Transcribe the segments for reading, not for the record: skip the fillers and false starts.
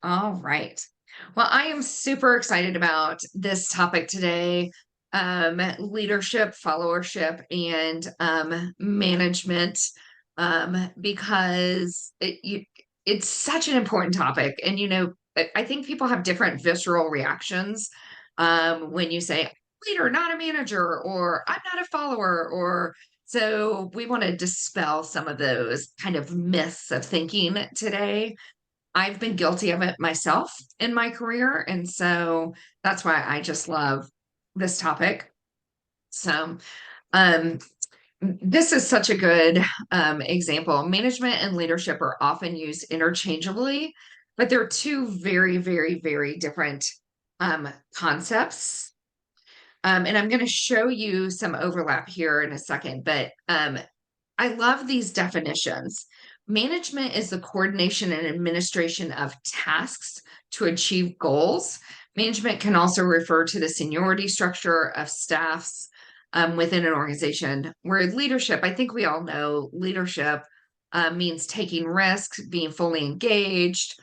All right. Well, I am super excited about this topic today. Leadership, followership, and management, because it's such an important topic. And, I think people have different visceral reactions when you say, leader, not a manager, or I'm not a follower, or so we want to dispel some of those kind of myths of thinking today. I've been guilty of it myself in my career. And so that's why I just love this topic. So, um, this is such a good example. Management and leadership are often used interchangeably, but they're two very, very, very different concepts. And I'm going to show you some overlap here in a second, but I love these definitions. Management is the coordination and administration of tasks to achieve goals. Management can also refer to the seniority structure of staffs within an organization. Where leadership, I think we all know leadership means taking risks, being fully engaged,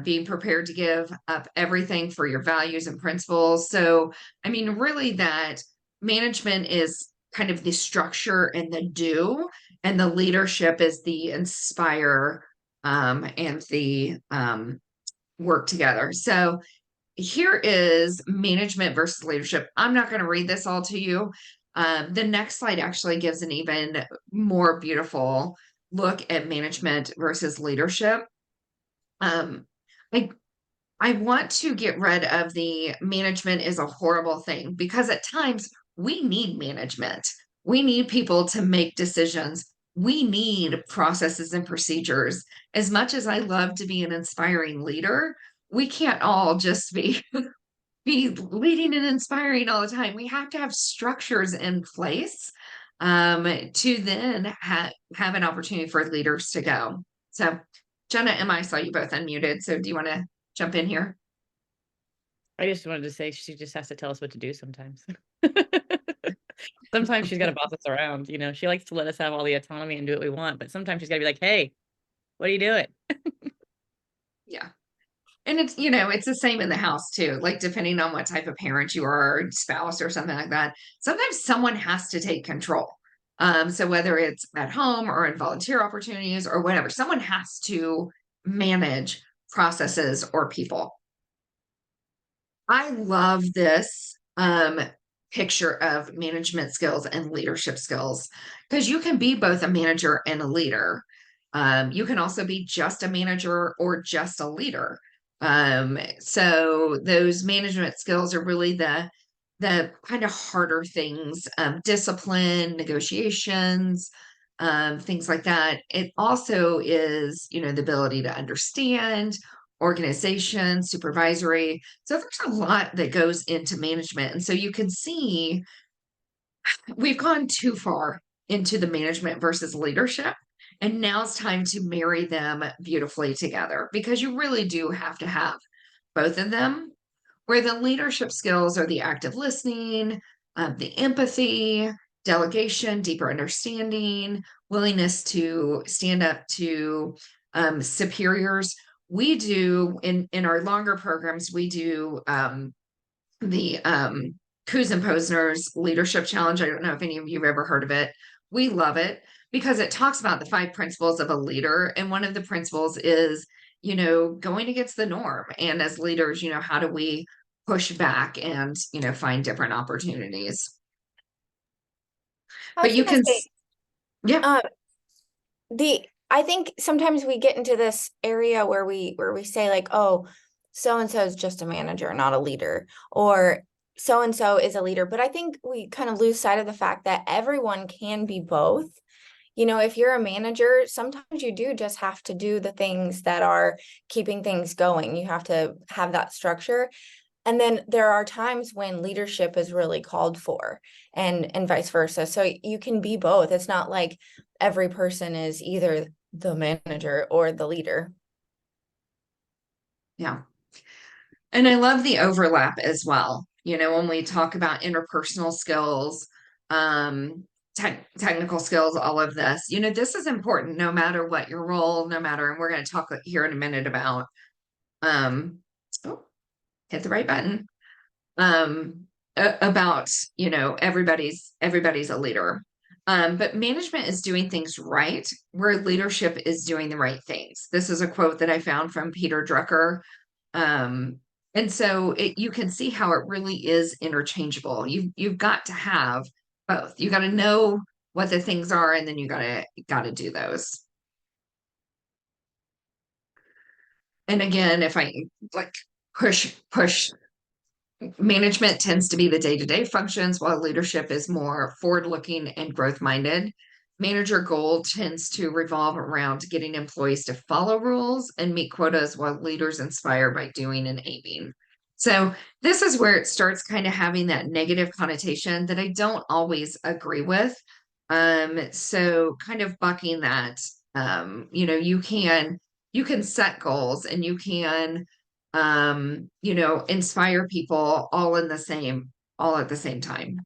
being prepared to give up everything for your values and principles. So, I mean, really, that management is kind of the structure and the do, and the leadership is the inspire and the work together. So here is management versus leadership. I'm not going to read this all to you. The next slide actually gives an even more beautiful look at management versus leadership. Um, I I want to get rid of the management is a horrible thing, because at times we need management. We need people to make decisions. We need processes and procedures. As much as I love to be an inspiring leader, we can't all just be leading and inspiring all the time. We have to have structures in place to then have an opportunity for leaders to go. So, Jenna and I saw you both unmuted. So, do you want to jump in here? I just wanted to say she just has to tell us what to do sometimes. Sometimes she's gotta boss us around, she likes to let us have all the autonomy and do what we want, but sometimes she's gotta be like, "Hey, what are you doing?" Yeah. And it's the same in the house too. Like, depending on what type of parent you are, or spouse or something like that, sometimes someone has to take control. So whether it's at home or in volunteer opportunities or whatever, someone has to manage processes or people. I love this picture of management skills and leadership skills, because you can be both a manager and a leader. You can also be just a manager or just a leader. So those management skills are really the kind of harder things, discipline, negotiations, things like that. It also is, the ability to understand organization, supervisory. So there's a lot that goes into management. And so you can see we've gone too far into the management versus leadership. And now it's time to marry them beautifully together, because you really do have to have both of them, where the leadership skills are the active listening, the empathy, delegation, deeper understanding, willingness to stand up to superiors. We do in our longer programs, we do the Kuz and Posner's Leadership Challenge. I don't know if any of you have ever heard of it. We love it because it talks about the 5 principles of a leader. And one of the principles is, going against the norm. And as leaders, how do we push back and, find different opportunities? I But was you gonna can, say, yeah, um, I think sometimes we get into this area where we say like, oh, so and so is just a manager, not a leader, or so and so is a leader. But I think we kind of lose sight of the fact that everyone can be both. If you're a manager, sometimes you do just have to do the things that are keeping things going. You have to have that structure. And then there are times when leadership is really called for, and vice versa. So you can be both. It's not like every person is either the manager or the leader. yeah. And I love the overlap as well. When we talk about interpersonal skills, technical skills, all of this, this is important no matter what your role, no matter, and we're going to talk here in a minute about Oh, hit the right button. About, everybody's a leader. But management is doing things right where leadership is doing the right things. This is a quote that I found from Peter Drucker. And so you can see how it really is interchangeable. You've got to have both. You got to know what the things are, and then you gotta do those. And again, if I like push management tends to be the day-to-day functions, while leadership is more forward-looking and growth-minded. Manager goal tends to revolve around getting employees to follow rules and meet quotas, while leaders inspire by doing and aiming. So this is where it starts kind of having that negative connotation that I don't always agree with. So kind of bucking that, you can set goals, and you can inspire people all at the same time.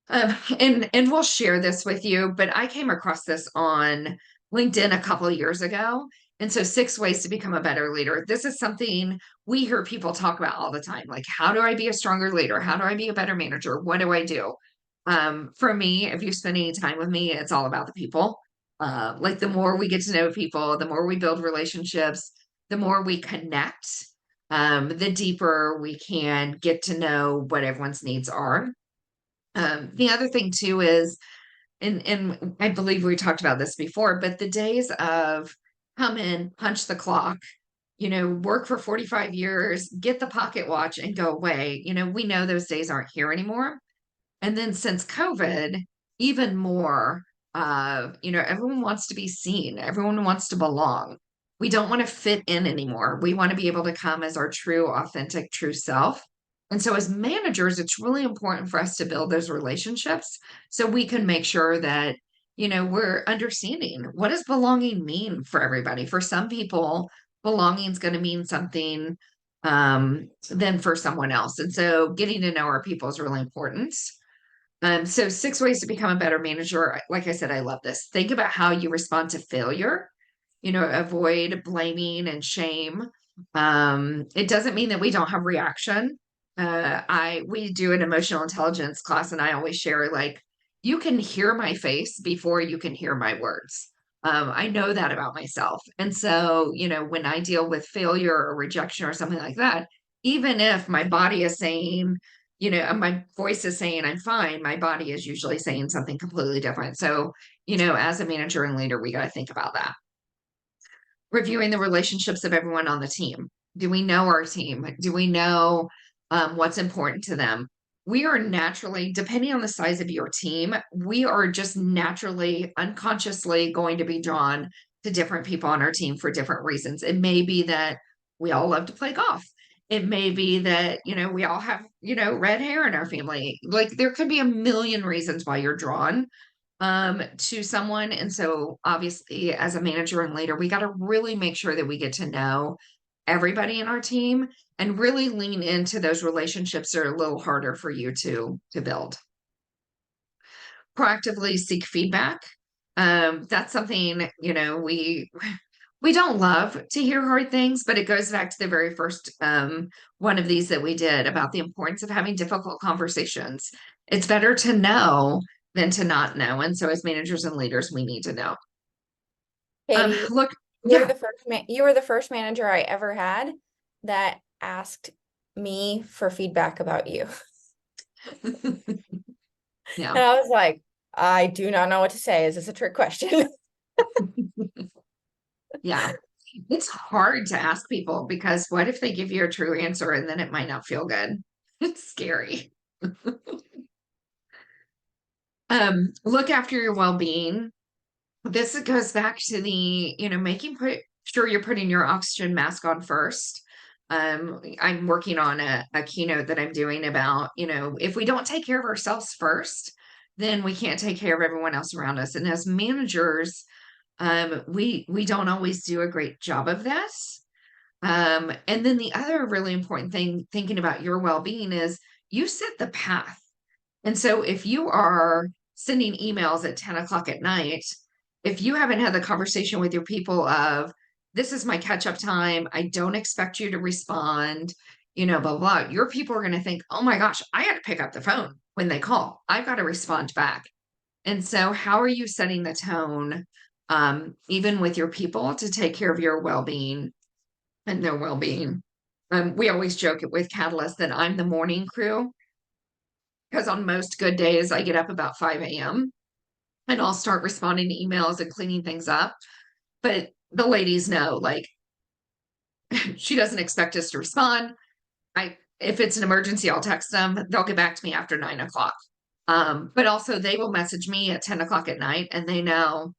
And we'll share this with you, but I came across this on LinkedIn a couple of years ago. And so 6 ways to become a better leader. This is something we hear people talk about all the time. Like, how do I be a stronger leader? How do I be a better manager? What do I do? For me, if you spend any time with me, it's all about the people. Like, the more we get to know people, the more we build relationships, the more we connect, the deeper we can get to know what everyone's needs are. The other thing too is, and I believe we talked about this before, but the days of come in, punch the clock, work for 45 years, get the pocket watch and go away. We know those days aren't here anymore. And then since COVID, even more, everyone wants to be seen. Everyone wants to belong. We don't want to fit in anymore. We want to be able to come as our true, authentic, true self. And so as managers, it's really important for us to build those relationships so we can make sure that, we're understanding what does belonging mean for everybody. For some people, belonging is going to mean something than for someone else. And so getting to know our people is really important. So 6 ways to become a better manager. Like I said, I love this. Think about how you respond to failure. Avoid blaming and shame. It doesn't mean that we don't have reaction. We do an emotional intelligence class, and I always share, like, you can hear my face before you can hear my words. I know that about myself. And so, when I deal with failure or rejection or something like that, even if my body is saying, my voice is saying I'm fine, my body is usually saying something completely different. So, as a manager and leader, we got to think about that. Reviewing the relationships of everyone on the team. Do we know our team? Do we know what's important to them? We are naturally, depending on the size of your team, we are just naturally, unconsciously going to be drawn to different people on our team for different reasons. It may be that we all love to play golf. It may be that, we all have, red hair in our family. Like, there could be a million reasons why you're drawn to someone. And so obviously, as a manager and leader, we got to really make sure that we get to know everybody in our team and really lean into those relationships that are a little harder for you to build. Proactively seek feedback. That's something, we don't love to hear hard things, but it goes back to the very first one of these that we did about the importance of having difficult conversations. It's better to know than to not know. And so as managers and leaders, we need to know. Katie, Look, you were yeah. you were the first manager I ever had that asked me for feedback about you. Yeah. And I was like, I do not know what to say. Is this a trick question? Yeah. It's hard to ask people, because what if they give you a true answer and then it might not feel good? It's scary. Look after your well-being. This goes back to the, making sure you're putting your oxygen mask on first. I'm working on a keynote that I'm doing about, if we don't take care of ourselves first, then we can't take care of everyone else around us. And as managers, we don't always do a great job of this. And then the other really important thing, thinking about your well-being, is you set the path. And so if you are sending emails at 10 o'clock at night, if you haven't had the conversation with your people of, this is my catch up time. I don't expect you to respond, blah, blah, blah. Your people are going to think, oh my gosh, I got to pick up the phone when they call. I've got to respond back. And so how are you setting the tone, even with your people, to take care of your well-being and their well-being? We always joke it with Catalyst that I'm the morning crew, because on most good days I get up about 5 a.m. and I'll start responding to emails and cleaning things up. But the ladies know, like, she doesn't expect us to respond. If it's an emergency, I'll text them. They'll get back to me after 9 o'clock. But also they will message me at 10 o'clock at night, and they know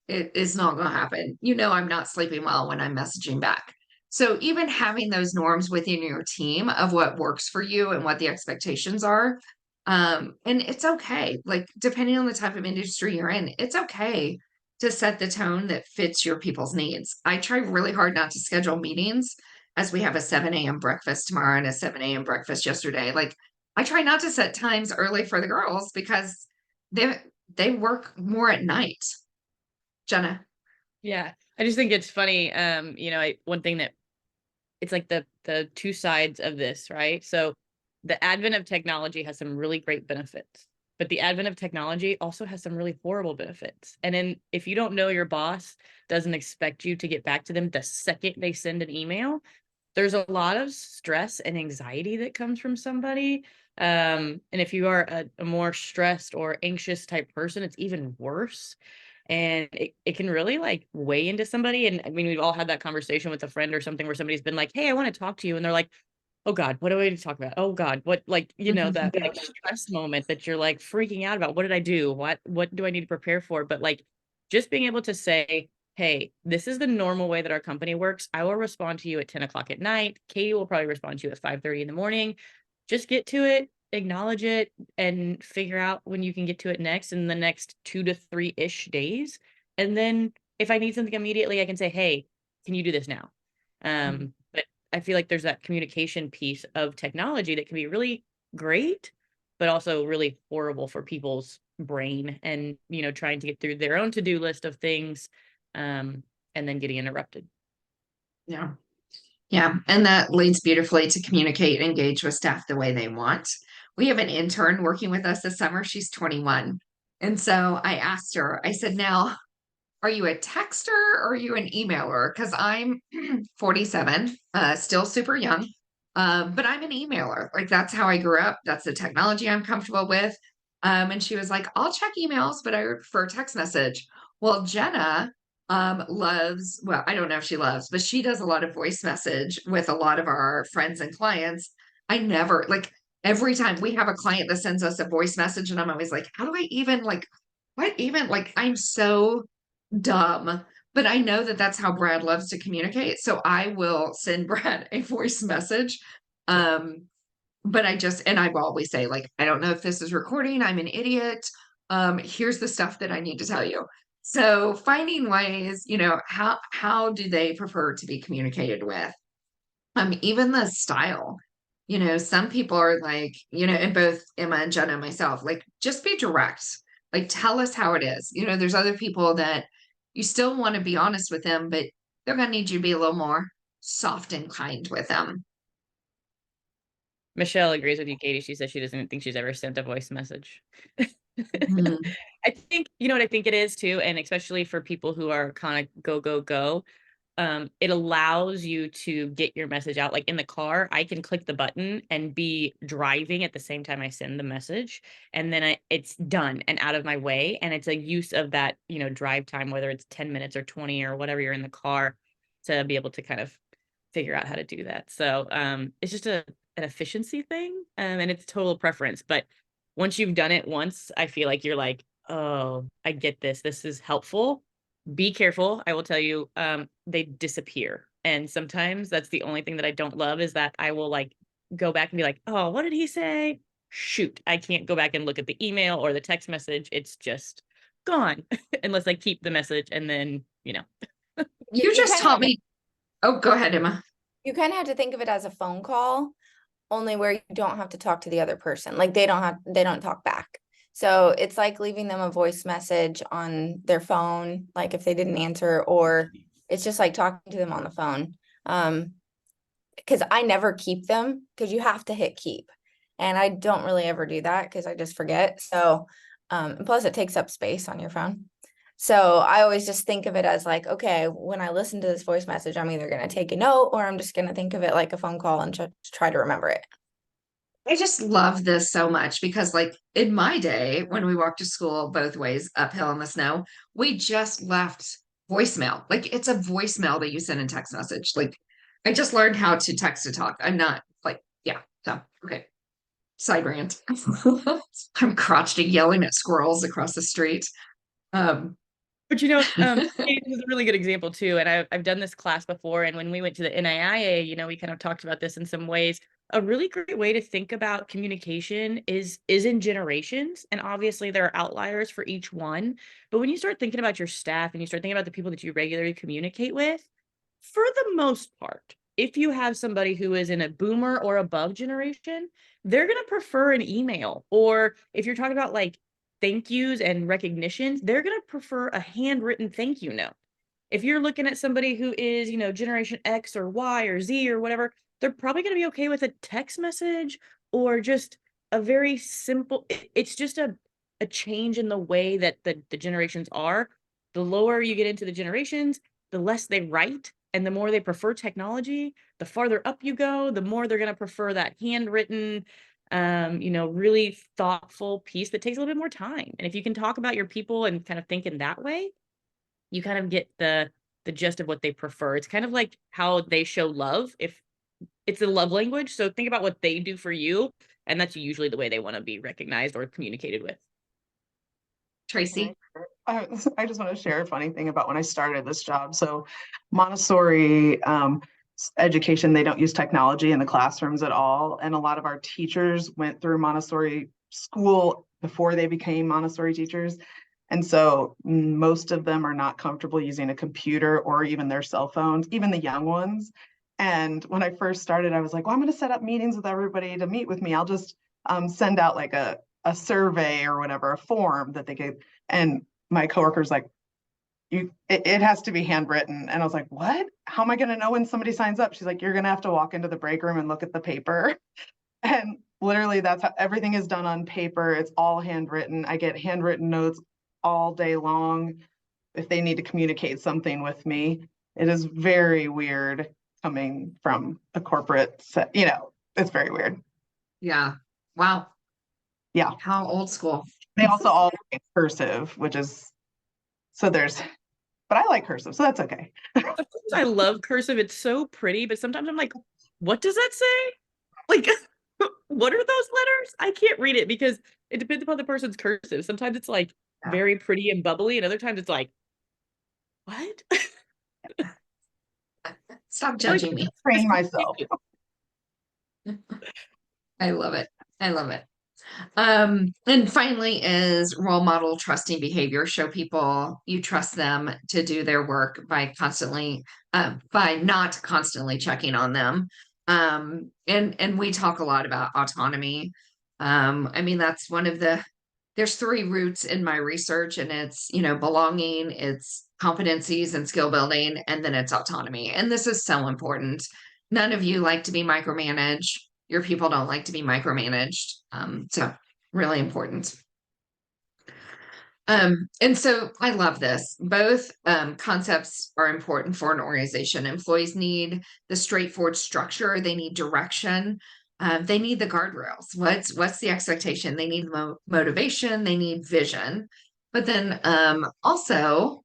it is not going to happen. I'm not sleeping well when I'm messaging back. So even having those norms within your team of what works for you and what the expectations are, and it's okay. Like, depending on the type of industry you're in, it's okay to set the tone that fits your people's needs. I try really hard not to schedule meetings, as we have a 7 a.m. breakfast tomorrow and a 7 a.m. breakfast yesterday. Like, I try not to set times early for the girls because they work more at night. Jenna. Yeah, I just think it's funny. One thing that it's like the two sides of this, right? So the advent of technology has some really great benefits, but the advent of technology also has some really horrible benefits. And then if you don't know your boss doesn't expect you to get back to them the second they send an email, there's a lot of stress and anxiety that comes from somebody. And if you are a more stressed or anxious type person, it's even worse. And it can really like weigh into somebody. And I mean, we've all had that conversation with a friend or something where somebody's been like, hey, I want to talk to you. And they're like, oh God, what do I need to talk about? Oh God, what, like, that like stress moment that you're like freaking out about. What did I do? What do I need to prepare for? But like, just being able to say, hey, this is the normal way that our company works. I will respond to you at 10 o'clock at night. Katie will probably respond to you at 5:30 in the morning. Just get to it, acknowledge it, and figure out when you can get to it next in the next 2 to 3-ish days. And then if I need something immediately, I can say, hey, can you do this now? But I feel like there's that communication piece of technology that can be really great, but also really horrible for people's brain and, trying to get through their own to-do list of things, and then getting interrupted. Yeah. Yeah. And that leads beautifully to communicate and engage with staff the way they want. We have an intern working with us this summer. She's 21. And so I asked her, I said, now, are you a texter or are you an emailer? Because I'm 47, still super young, but I'm an emailer. Like, that's how I grew up. That's the technology I'm comfortable with. And she was like, I'll check emails, but I prefer text message. Well, Jenna loves, well, I don't know if she loves, but she does a lot of voice message with a lot of our friends and clients. I never, like, every time we have a client that sends us a voice message, and I'm always like, how do I even, like, what even, like, I'm so dumb, but I know that that's how Brad loves to communicate. So I will send Brad a voice message. But and I will always say, like, I don't know if this is recording. I'm an idiot. Here's the stuff that I need to tell you. So finding ways, how do they prefer to be communicated with? Even the style, some people are like, and both Emma and Jenna and myself, like, just be direct. Like, tell us how it is. There's other people that you still want to be honest with them, but they're going to need you to be a little more soft and kind with them. Michelle agrees with you, Katie. She says she doesn't think she's ever sent a voice message. Mhm. I think, what I think it is too, and especially for people who are kind of go, go, go, it allows you to get your message out. Like in the car, I can click the button and be driving at the same time I send the message, and then it's done and out of my way. And it's a use of that, drive time, whether it's 10 minutes or 20 or whatever you're in the car, to be able to kind of figure out how to do that. So it's just an efficiency thing, and it's total preference. But once you've done it once, I feel like you're like, oh, I get this. This is helpful. Be careful. I will tell you, they disappear. And sometimes that's the only thing that I don't love, is that I will like go back and be like, oh, what did he say? Shoot, I can't go back and look at the email or the text message. It's just gone unless I keep the message, and then, You just taught me. Oh, go ahead, Emma. You kind of have to think of it as a phone call, only where you don't have to talk to the other person. Like they don't talk back. So it's like leaving them a voice message on their phone, like if they didn't answer, or It's just like talking to them on the phone. Because I never keep them because you have to hit keep. And I don't really ever do that because I just forget. So, and plus it takes up space on your phone. So I always just think of it as like, okay, when I listen to this voice message, I'm either going to take a note or I'm just going to think of it like a phone call and try to remember it. I just love this so much because, like, in my day, when we walked to school both ways uphill in the snow, we just left voicemail. Like, it's a voicemail that you send in text message. Like, I just learned how to text to talk. I'm not like, yeah. So, okay. Side rant. I'm crotchety yelling at squirrels across the street. Um, But this is a really good example too. And I've done this class before. And when we went to the NAIA, we kind of talked about this in some ways. A really great way to think about communication is in generations. And obviously there are outliers for each one. But when you start thinking about your staff and you start thinking about the people that you regularly communicate with, for the most part, if you have somebody who is in a boomer or above generation, they're going to prefer an email. Or if you're talking about like thank yous and recognitions, they're going to prefer a handwritten thank you note. If you're looking at somebody who is, generation X or Y or Z or whatever, they're probably going to be okay with a text message or just a very simple, it's just a change in the way that the generations are. The lower you get into the generations, the less they write and the more they prefer technology. The farther up you go, the more they're going to prefer that handwritten, really thoughtful piece that takes a little bit more time. And if you can talk about your people and kind of think in that way, you kind of get the gist of what they prefer. It's kind of like how they show love. If it's a love language, so think about what they do for you, and that's usually the way they want to be recognized or communicated with. Tracy. I just want to share a funny thing about when I started this job. So Montessori education, they don't use technology in the classrooms at all. And a lot of our teachers went through Montessori school before they became Montessori teachers. And so most of them are not comfortable using a computer or even their cell phones, even the young ones. And when I first started, I was like, well, I'm going to set up meetings with everybody to meet with me. I'll just send out like a survey or whatever, a form that they could. And my coworker's like, it has to be handwritten. And I was like, what? How am I going to know when somebody signs up? She's like, you're going to have to walk into the break room and look at the paper. And literally that's how everything is done on paper. It's all handwritten. I get handwritten notes all day long if they need to communicate something with me. It is very weird coming from a corporate set, it's very weird. Yeah. Wow. Yeah. How old school. They also all write cursive, which is, but I like cursive, so that's okay. I love cursive. It's so pretty, but sometimes I'm like, what does that say? Like, what are those letters? I can't read it because it depends upon the person's cursive. Sometimes it's like very pretty and bubbly, and other times it's like, what? Stop judging me. Train myself. I love it. I love it. And finally is role model trusting behavior. Show people you trust them to do their work by not constantly checking on them. And we talk a lot about autonomy. I mean, that's there's 3 roots in my research, and it's, belonging, it's competencies and skill building, and then it's autonomy. And this is so important. None of you like to be micromanaged. Your people don't like to be micromanaged. So really important. And so I love this. Both concepts are important for an organization. Employees need the straightforward structure. They need direction. They need the guardrails. What's the expectation? They need motivation. They need vision. But then also,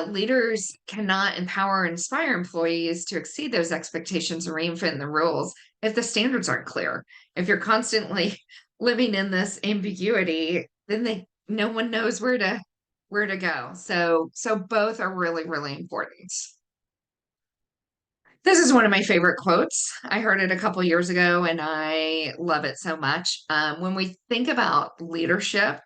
leaders cannot empower and inspire employees to exceed those expectations and reinvent the rules if the standards aren't clear. If you're constantly living in this ambiguity, then no one knows where to go. So both are really, really important. This is one of my favorite quotes. I heard it a couple years ago and I love it so much. When we think about leadership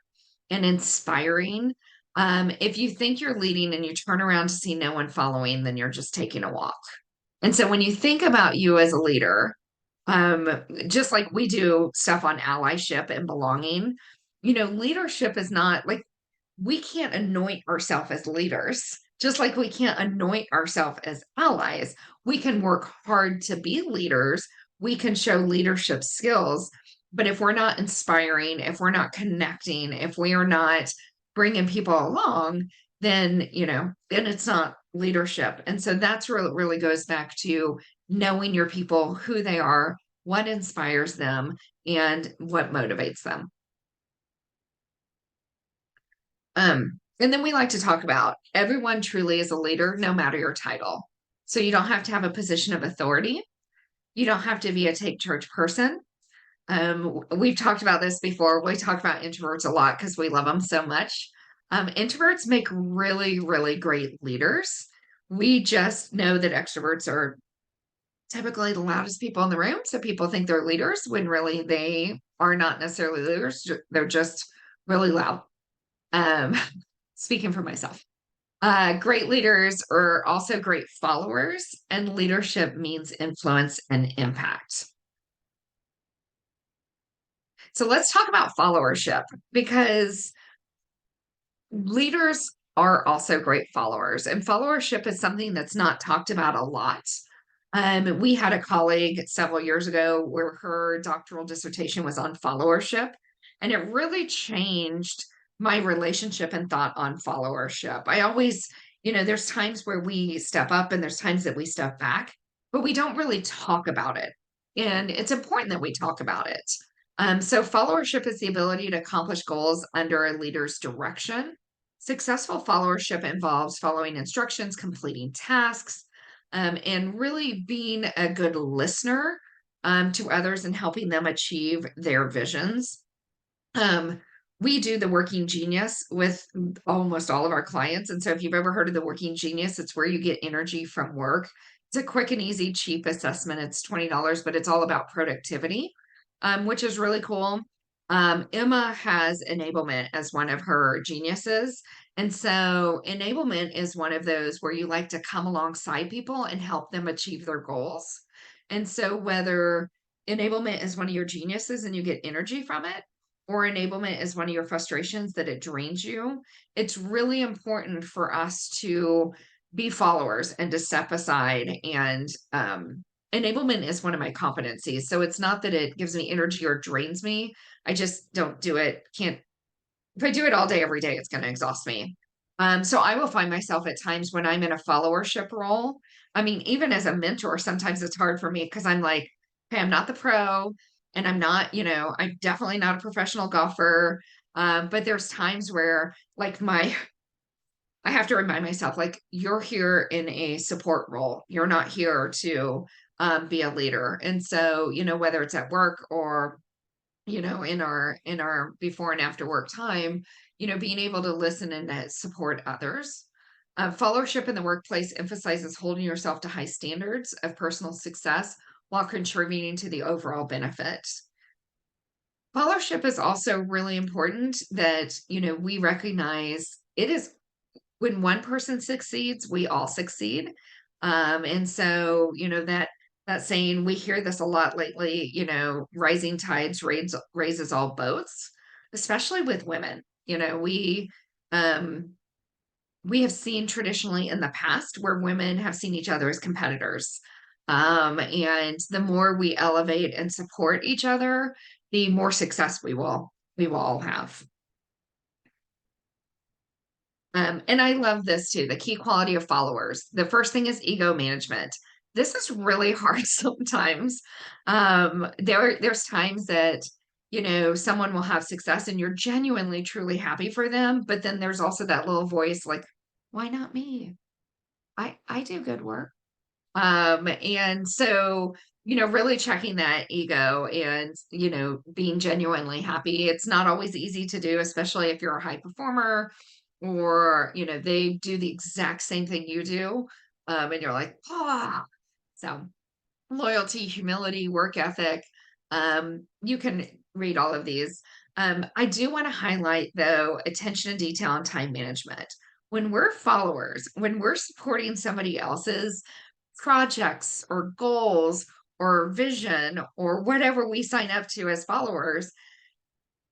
and inspiring, if you think you're leading and you turn around to see no one following, then you're just taking a walk. And so when you think about you as a leader, just like we do stuff on allyship and belonging, leadership is not like, we can't anoint ourselves as leaders. Just like we can't anoint ourselves as allies, we can work hard to be leaders. We can show leadership skills. But if we're not inspiring, if we're not connecting, if we are not bringing people along, then, then it's not leadership. And so that's where it really goes back to knowing your people, who they are, what inspires them, and what motivates them. And then we like to talk about everyone truly is a leader, no matter your title. So you don't have to have a position of authority. You don't have to be a take charge person. We've talked about this before. We talk about introverts a lot because we love them so much. Introverts make really, really great leaders. We just know that extroverts are typically the loudest people in the room. So people think they're leaders when really they are not necessarily leaders. They're just really loud. Speaking for myself. Great leaders are also great followers, and leadership means influence and impact. So let's talk about followership, because leaders are also great followers, and followership is something that's not talked about a lot. We had a colleague several years ago where her doctoral dissertation was on followership, and it really changed my relationship and thought on followership. I always, there's times where we step up and there's times that we step back, but we don't really talk about it. And it's important that we talk about it. So followership is the ability to accomplish goals under a leader's direction. Successful followership involves following instructions, completing tasks, and really being a good listener to others and helping them achieve their visions. We do the Working Genius with almost all of our clients. And so if you've ever heard of the Working Genius, it's where you get energy from work. It's a quick and easy, cheap assessment. It's $20, but it's all about productivity, which is really cool. Emma has enablement as one of her geniuses. And so enablement is one of those where you like to come alongside people and help them achieve their goals. And so whether enablement is one of your geniuses and you get energy from it, or enablement is one of your frustrations that it drains you, it's really important for us to be followers and to step aside. And enablement is one of my competencies. So it's not that it gives me energy or drains me. I just don't do it. If I do it all day, every day, it's going to exhaust me. So I will find myself at times when I'm in a followership role. I mean, even as a mentor, sometimes it's hard for me because I'm like, hey, I'm not the pro, and I'm not, I'm definitely not a professional golfer. But there's times where like I have to remind myself, like, you're here in a support role. You're not here to be a leader. And so, whether it's at work or, in our before and after work time, being able to listen and support others. Followership in the workplace emphasizes holding yourself to high standards of personal success while contributing to the overall benefit. Followership is also really important that, we recognize it is when one person succeeds, we all succeed. And so, that saying, we hear this a lot lately, rising tides raises all boats, especially with women. We have seen traditionally in the past where women have seen each other as competitors. And the more we elevate and support each other, the more success we will all have. And I love this too, the key quality of followers. The first thing is ego management. This is really hard sometimes. There's times that, someone will have success and you're genuinely, truly happy for them. But then there's also that little voice like, why not me? I do good work. And so, really checking that ego and, being genuinely happy. It's not always easy to do, especially if you're a high performer or, they do the exact same thing you do. And you're like, so loyalty, humility, work ethic. You can read all of these. I do want to highlight though, attention to detail and time management. When we're followers, when we're supporting somebody else's projects or goals or vision or whatever we sign up to as followers,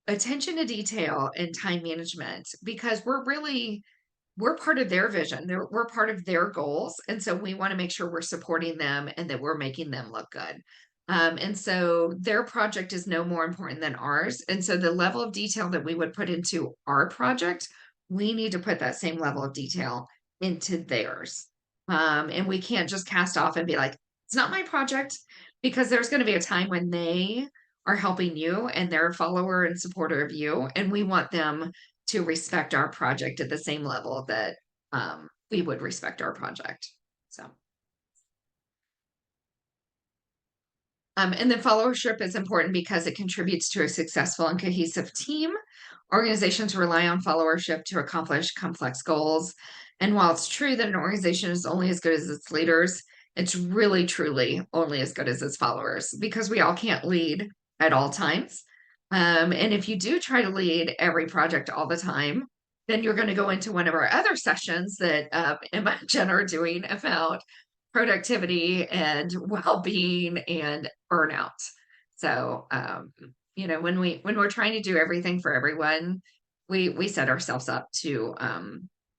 attention to detail and time management, because we're really we're part of their vision. We're part of their goals. And so we want to make sure we're supporting them and that we're making them look good. And so their project is no more important than ours. And so the level of detail that we would put into our project, we need to put that same level of detail into theirs. And we can't just cast off and be like, it's not my project, because there's going to be a time when they are helping you and they're a follower and supporter of you. And we want them to respect our project at the same level that we would respect our project. So. And then followership is important because it contributes to a successful and cohesive team. Organizations rely on followership to accomplish complex goals. And while it's true that an organization is only as good as its leaders, it's really, truly only as good as its followers, because we all can't lead at all times. And if you do try to lead every project all the time, then you're going to go into one of our other sessions that Emma and Jen are doing about productivity and well-being and burnout. So, when we're trying to do everything for everyone, we set ourselves up to,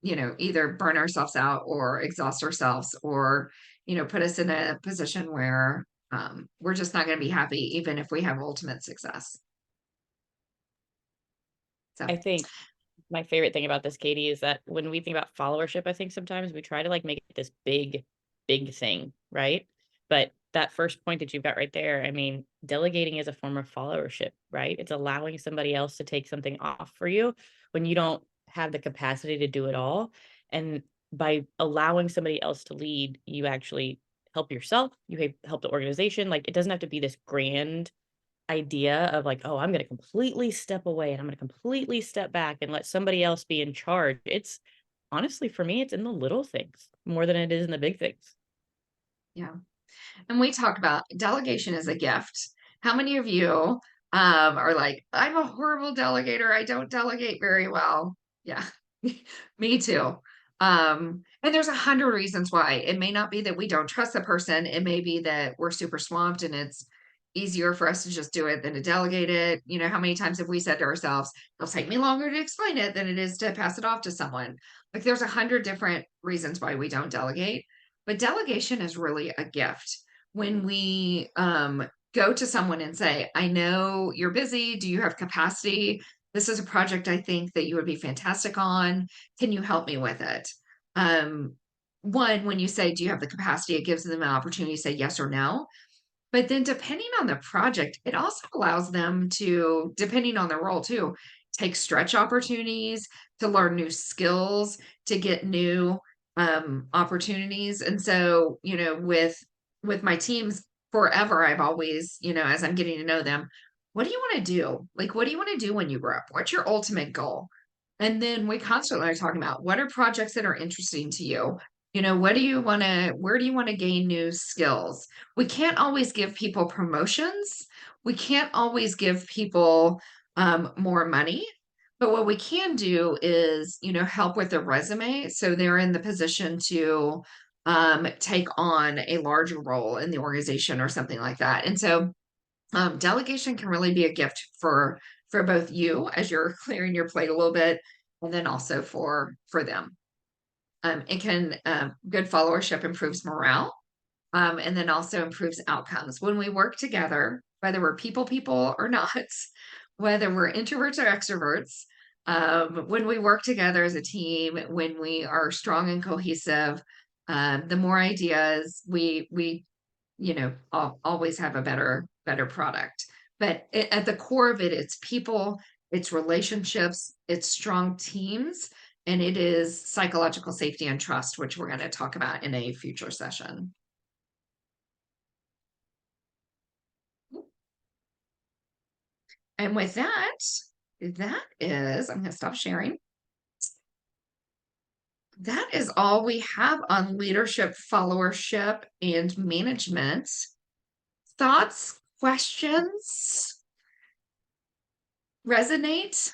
either burn ourselves out or exhaust ourselves, or, put us in a position where we're just not going to be happy, even if we have ultimate success. So I think my favorite thing about this, Katie, is that when we think about followership, I think sometimes we try to like make it this big thing, right? But that first point that you've got right there, I mean, delegating is a form of followership, right? It's allowing somebody else to take something off for you when you don't have the capacity to do it all. And by allowing somebody else to lead, you actually help yourself, you help the organization. Like, it doesn't have to be this grand idea of like, oh, I'm going to completely step away and I'm going to completely step back and let somebody else be in charge. It's honestly, for me, it's in the little things more than it is in the big things. yeah. And we talked about delegation as a gift. How many of you are like, I'm a horrible delegator, I don't delegate very well? Yeah, me too. And there's 100 reasons why. It may not be that we don't trust the person. It may be that we're super swamped and it's easier for us to just do it than to delegate it. How many times have we said to ourselves, it'll take me longer to explain it than it is to pass it off to someone? Like, there's 100 different reasons why we don't delegate. But delegation is really a gift. When we go to someone and say, I know you're busy. Do you have capacity? This is a project I think that you would be fantastic on. Can you help me with it? One, when you say, do you have the capacity? It gives them an opportunity to say yes or no. But then depending on the project, it also allows them to, depending on their role too, take stretch opportunities, to learn new skills, to get new opportunities. And so, with my teams forever, I've always, as I'm getting to know them, what do you want to do? Like, what do you want to do when you grow up? What's your ultimate goal? And then we constantly are talking about, what are projects that are interesting to you? What do you want to, where do you want to gain new skills? We can't always give people promotions. We can't always give people more money. But what we can do is, help with the resume, so they're in the position to take on a larger role in the organization or something like that. And so delegation can really be a gift for both you as you're clearing your plate a little bit, and then also for them. It can good followership improves morale, and then also improves outcomes when we work together, whether we're people or not, whether we're introverts or extroverts. When we work together as a team, when we are strong and cohesive, the more ideas we always have a better product. But at the core of it, it's people, it's relationships, it's strong teams, and it is psychological safety and trust, which we're going to talk about in a future session. And with that is, I'm going to stop sharing. That is all we have on leadership, followership, and management. Thoughts, questions? Resonate?